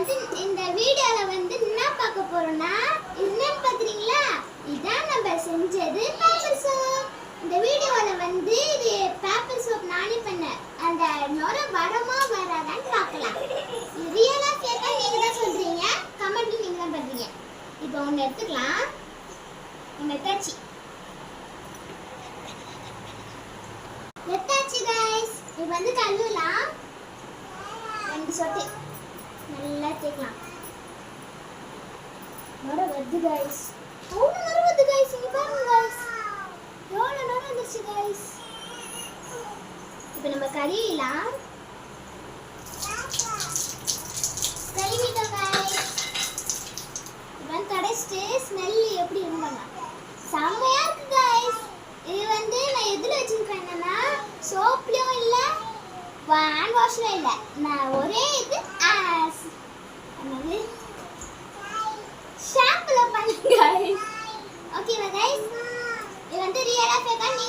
வந்து இந்த வீடியோல வந்து என்ன பார்க்க போறோம்னா என்னன்னு பாத்தீங்களா? இதான் நம்ம செஞ்சது பேப்பர் சோப். இந்த வீடியோல வந்து இது பேப்பர் சோப் நானே பண்ணேன். அந்த நொர வரமா வராதான்னு பார்க்கலாம். ரியலா கேட்டா நீங்க தான் சொல்றீங்க, கமெண்ட்ல நீங்க தான் பண்றீங்க. இப்போ ஒன்னு எடுத்துக்கலாம். ஒன்னு எடுத்தாச்சு गाइस. இப்போ வந்து கழுவலாம். 2 சொட்டு நல்லா தேய்க்கலாம். நொர வருது गाइस. அவ்வளவு நொர வருது गाइस. இங்க பாருங்க गाइस. எவ்வளவு நொர வந்துச்சு गाइस. இப்போ நம்ம கழுவிடலாம். கழுவிட்டோம் गाइस. இப்போ கடைசிட்டு ஸ்மெல் எப்படி இருக்குங்க? செமையா இருக்கு गाइस. இது வந்து நான் எதுல வச்சிருக்கேன்னா சோப்லயும் இல்ல ஹேண்ட் வாஷ்லயும் இல்ல, நான் ஒரே இது என்னது ஷாம்புல பண்ணேன் गाइस. ஓகேவா गाइस? இது வந்து ரியலா ஃபேக்கா நீங்க